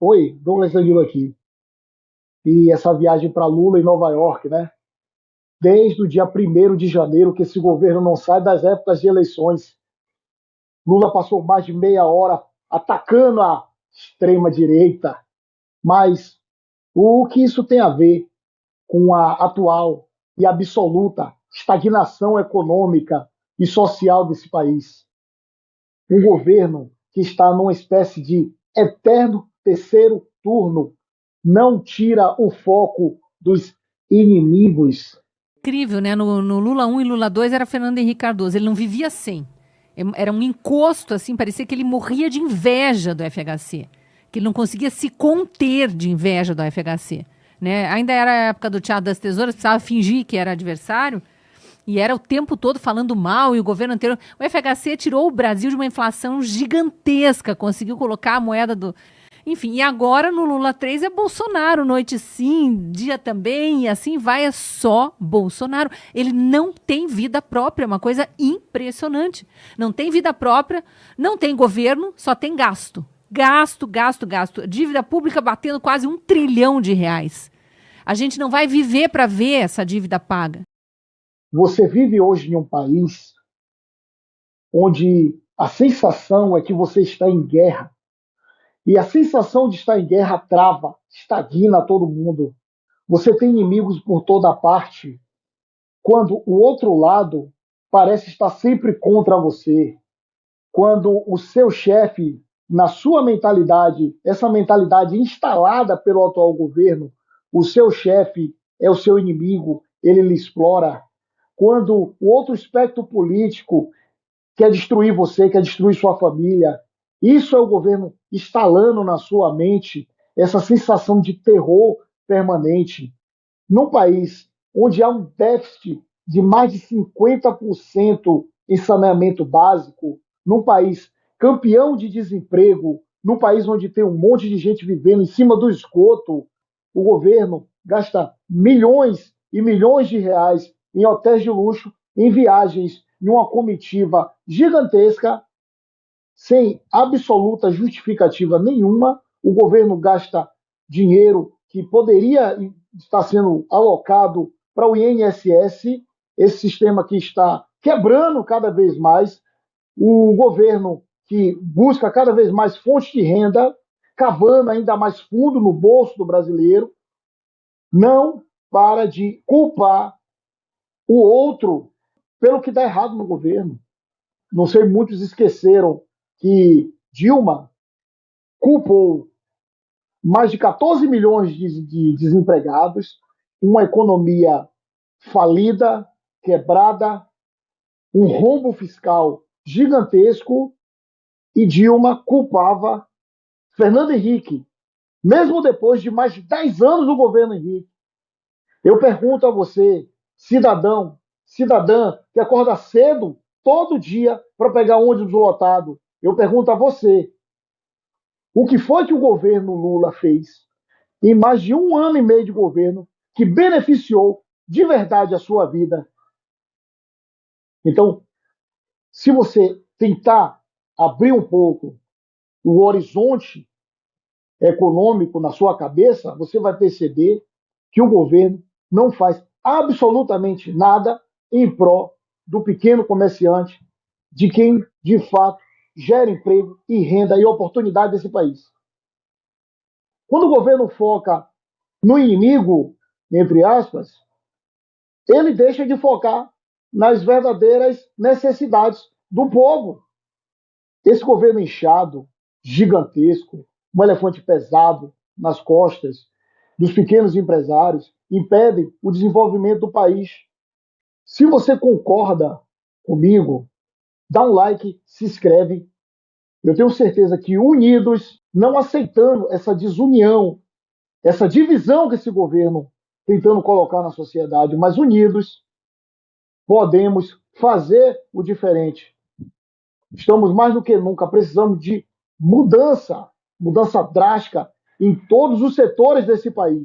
Oi, Douglas Danilo aqui. E essa viagem para Lula em Nova York, né? Desde o dia 1º de janeiro que esse governo não sai das épocas de eleições. Lula passou mais de meia hora atacando a extrema-direita. Mas o que isso tem a ver com a atual e absoluta estagnação econômica e social desse país? Um governo que está numa espécie de eterno terceiro turno não tira o foco dos inimigos. Incrível, né? No Lula 1 e Lula 2 era Fernando Henrique Cardoso. Ele não vivia sem. Era um encosto, assim, parecia que ele morria de inveja do FHC. Que ele não conseguia se conter de inveja do FHC. Né? Ainda era a época do Teatro das Tesouras, precisava fingir que era adversário. E era o tempo todo falando mal, e o governo anterior... O FHC tirou o Brasil de uma inflação gigantesca, conseguiu colocar a moeda do... Enfim, e agora no Lula 3 é Bolsonaro, noite sim, dia também, e assim vai, é só Bolsonaro. Ele não tem vida própria, é uma coisa impressionante. Não tem vida própria, não tem governo, só tem gasto. Gasto, gasto, gasto. Dívida pública batendo quase R$ 1 trilhão. A gente não vai viver para ver essa dívida paga. Você vive hoje em um país onde a sensação é que você está em guerra. E a sensação de estar em guerra trava, estagna todo mundo. Você tem inimigos por toda parte, quando o outro lado parece estar sempre contra você. Quando o seu chefe, na sua mentalidade, essa mentalidade instalada pelo atual governo, o seu chefe é o seu inimigo, ele lhe explora. Quando o outro espectro político quer destruir você, quer destruir sua família, isso é o governo instalando na sua mente essa sensação de terror permanente. Num país onde há um déficit de mais de 50% em saneamento básico, num país campeão de desemprego, num país onde tem um monte de gente vivendo em cima do esgoto, o governo gasta milhões e milhões de reais em hotéis de luxo, em viagens, em uma comitiva gigantesca, sem absoluta justificativa nenhuma. O governo gasta dinheiro que poderia estar sendo alocado para o INSS, esse sistema que está quebrando cada vez mais, o governo que busca cada vez mais fontes de renda, cavando ainda mais fundo no bolso do brasileiro, não para de culpar o outro pelo que dá errado no governo. Não sei, muitos esqueceram que Dilma culpou mais de 14 milhões de desempregados, uma economia falida, quebrada, um rombo fiscal gigantesco, e Dilma culpava Fernando Henrique, mesmo depois de mais de 10 anos do governo Henrique. Eu pergunto a você, cidadão, cidadã, que acorda cedo todo dia para pegar ônibus lotado, eu pergunto a você, o que foi que o governo Lula fez em mais de 1 ano e meio de governo que beneficiou de verdade a sua vida? Então, se você tentar abrir um pouco o horizonte econômico na sua cabeça, você vai perceber que o governo não faz absolutamente nada em prol do pequeno comerciante, de quem, de fato, gera emprego e renda e oportunidade desse país. Quando o governo foca no inimigo, entre aspas, ele deixa de focar nas verdadeiras necessidades do povo. Esse governo inchado, gigantesco, um elefante pesado nas costas dos pequenos empresários, impede o desenvolvimento do país. Se você concorda comigo, dá um like, se inscreve. Eu tenho certeza que unidos, não aceitando essa desunião, essa divisão que esse governo tentando colocar na sociedade, mas unidos, podemos fazer o diferente. Estamos mais do que nunca, precisamos de mudança, mudança drástica em todos os setores desse país.